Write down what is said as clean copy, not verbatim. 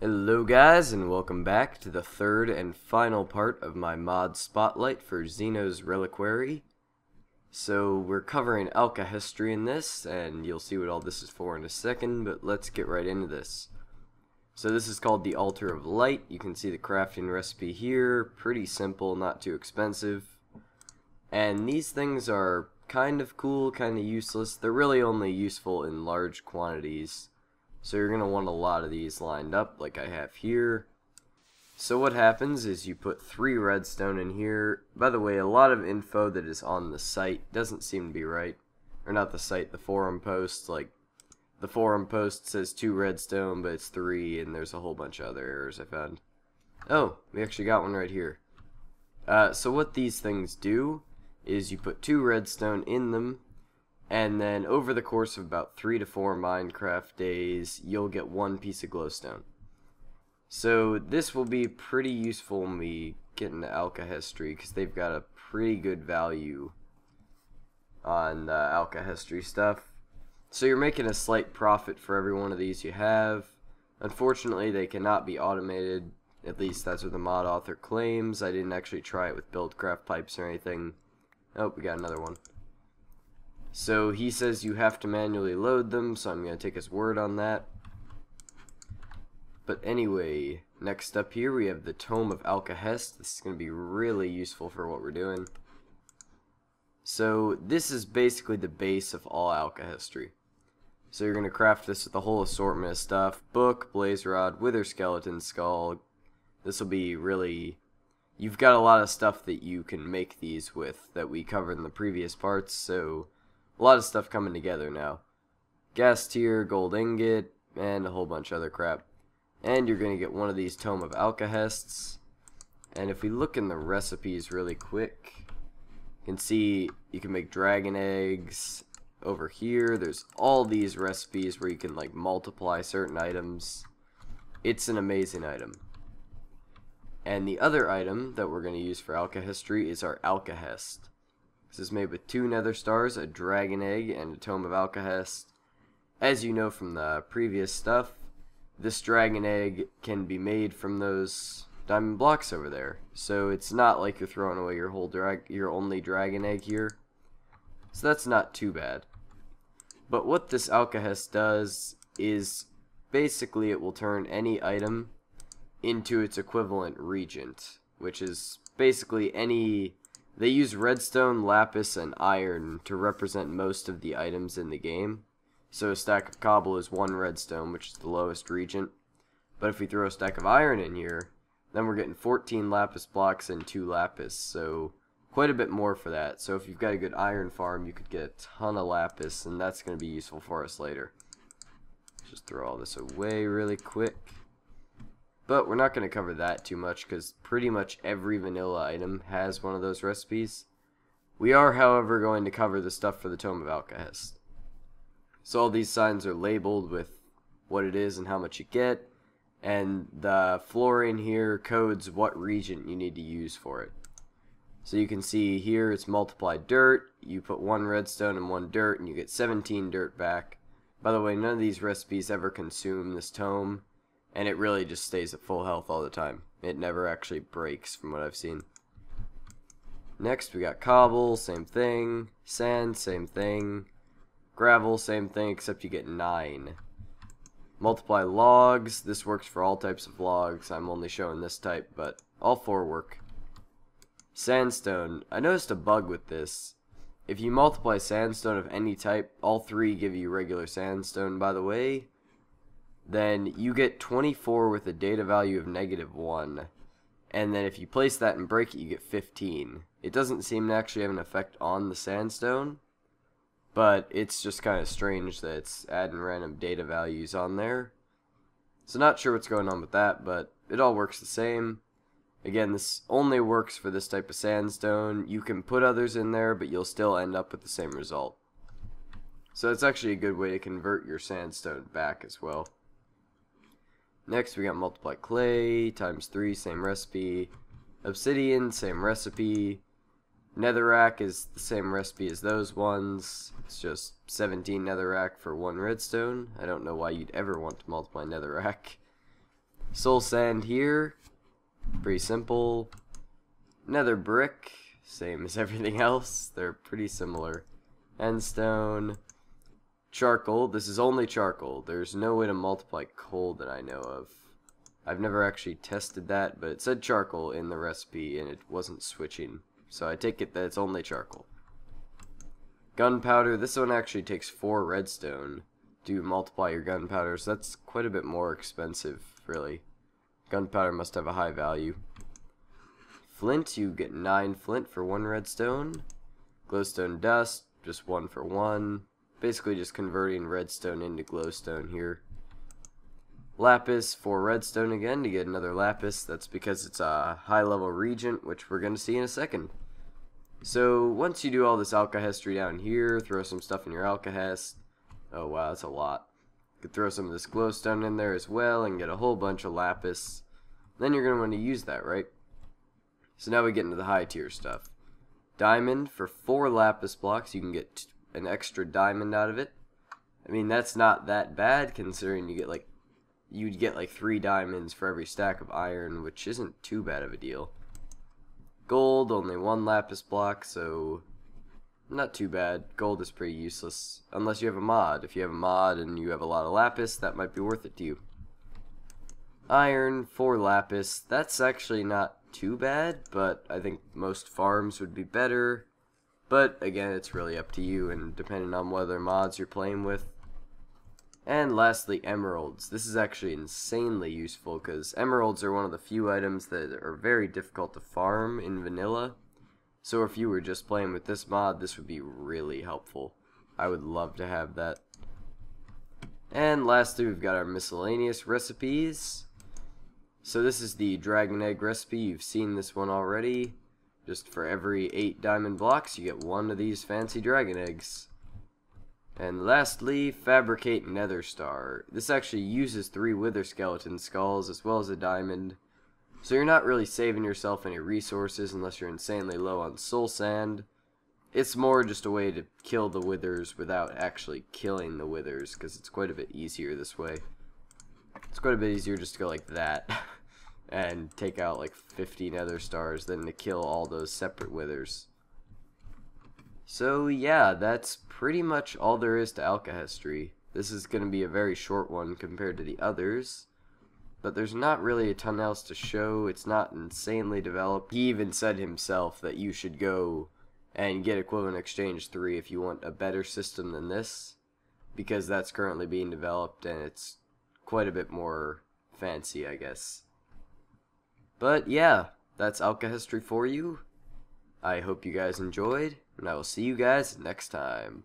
Hello guys, and welcome back to the third and final part of my mod spotlight for Xeno's Reliquary. So we're covering alkahestry in this, and you'll see what all this is for in a second, but let's get right into this. So this is called the Altar of Light. You can see the crafting recipe here, pretty simple, not too expensive. And these things are kind of cool, kind of useless. They're really only useful in large quantities. So you're going to want a lot of these lined up like I have here. So what happens is you put 3 redstone in here. By the way, a lot of info that is on the site doesn't seem to be right. Or not the site, the forum post. Like, the forum post says 2 redstone, but it's 3, and there's a whole bunch of other errors I found. Oh, we actually got one right here. So what these things do is you put 2 redstone in them, and then over the course of about 3 to 4 Minecraft days, you'll get 1 piece of glowstone. So this will be pretty useful when we get into alkahestry, because they've got a pretty good value on the alkahestry stuff. So you're making a slight profit for every one of these you have. Unfortunately, they cannot be automated. At least that's what the mod author claims. I didn't actually try it with buildcraft pipes or anything. Oh, we got another one. So he says you have to manually load them, so I'm going to take his word on that. But anyway, next up here we have the Tome of Alkahest. This is going to be really useful for what we're doing. So this is basically the base of all alkahestry. So you're going to craft this with a whole assortment of stuff. Book, blaze rod, wither skeleton skull. This will be really... You've got a lot of stuff that you can make these with that we covered in the previous parts, so a lot of stuff coming together now. Gas tier, gold ingot, and a whole bunch of other crap. And you're going to get one of these Tome of Alkahests. And if we look in the recipes really quick, you can see you can make dragon eggs. Over here, there's all these recipes where you can like multiply certain items. It's an amazing item. And the other item that we're going to use for alkahestry is our alkahest. This is made with 2 nether stars, a dragon egg, and a Tome of Alkahest. As you know from the previous stuff, this dragon egg can be made from those diamond blocks over there. So it's not like you're throwing away your only dragon egg here. So that's not too bad. But what this alkahest does is basically it will turn any item into its equivalent regent, which is basically any... They use redstone, lapis, and iron to represent most of the items in the game. So a stack of cobble is 1 redstone, which is the lowest regent. But if we throw a stack of iron in here, then we're getting 14 lapis blocks and 2 lapis, so quite a bit more for that. So if you've got a good iron farm, you could get a ton of lapis, and that's going to be useful for us later. Just throw all this away really quick. But we're not going to cover that too much because pretty much every vanilla item has one of those recipes. We are, however, going to cover the stuff for the Tome of Alkahest. So all these signs are labeled with what it is and how much you get. And the flooring here codes what region you need to use for it. So you can see here it's multiplied dirt. You put 1 redstone and 1 dirt and you get 17 dirt back. By the way, none of these recipes ever consume this tome. And it really just stays at full health all the time. It never actually breaks from what I've seen. Next we got cobble, same thing. Sand, same thing. Gravel, same thing, except you get 9. Multiply logs. This works for all types of logs. I'm only showing this type, but all 4 work. Sandstone. I noticed a bug with this. If you multiply sandstone of any type, all 3 give you regular sandstone, by the way. Then you get 24 with a data value of -1. And then if you place that and break it, you get 15. It doesn't seem to actually have an effect on the sandstone, but it's just kind of strange that it's adding random data values on there. So not sure what's going on with that, but it all works the same. Again, this only works for this type of sandstone. You can put others in there, but you'll still end up with the same result. So it's actually a good way to convert your sandstone back as well. Next we got multiply clay, times 3, same recipe. Obsidian, same recipe. Netherrack is the same recipe as those ones. It's just 17 netherrack for 1 redstone. I don't know why you'd ever want to multiply netherrack. Soul sand here, pretty simple. Nether brick, same as everything else. They're pretty similar. Endstone. Charcoal. This is only charcoal. There's no way to multiply coal that I know of. I've never actually tested that, but it said charcoal in the recipe and it wasn't switching. So I take it that it's only charcoal. Gunpowder. This one actually takes 4 redstone to multiply your gunpowder, so that's quite a bit more expensive, really. Gunpowder must have a high value. Flint, you get 9 flint for 1 redstone. Glowstone dust, just 1 for 1. Basically just converting redstone into glowstone here. Lapis for redstone again to get another lapis. That's because it's a high level regent, which we're going to see in a second. So once you do all this alkahestry down here, throw some stuff in your alkahest. Oh wow, that's a lot. You could throw some of this glowstone in there as well and get a whole bunch of lapis. Then you're going to want to use that, right? So now we get into the high tier stuff. Diamond, for 4 lapis blocks you can get an extra diamond out of it. I mean, that's not that bad considering you'd get like 3 diamonds for every stack of iron, which isn't too bad of a deal. Gold, only 1 lapis block, so not too bad. Gold is pretty useless unless you have a mod. If you have a mod and you have a lot of lapis, that might be worth it to you. Iron, 4 lapis. That's actually not too bad, but I think most farms would be better. But again, it's really up to you and depending on what other mods you're playing with. And lastly, emeralds. This is actually insanely useful because emeralds are one of the few items that are very difficult to farm in vanilla. So if you were just playing with this mod, this would be really helpful. I would love to have that. And lastly, we've got our miscellaneous recipes. So this is the dragon egg recipe. You've seen this one already. Just for every 8 diamond blocks, you get 1 of these fancy dragon eggs. And lastly, fabricate nether star. This actually uses 3 wither skeleton skulls as well as a diamond. So you're not really saving yourself any resources unless you're insanely low on soul sand. It's more just a way to kill the withers without actually killing the withers, because it's quite a bit easier this way. It's quite a bit easier just to go like that and take out like 50 nether stars than to kill all those separate withers. So yeah, that's pretty much all there is to alkahestry. This is going to be a very short one compared to the others, but there's not really a ton else to show. It's not insanely developed. He even said himself that you should go and get Equivalent Exchange 3 if you want a better system than this, because that's currently being developed and it's quite a bit more fancy, I guess. But yeah, that's alkahestry for you. I hope you guys enjoyed, and I will see you guys next time.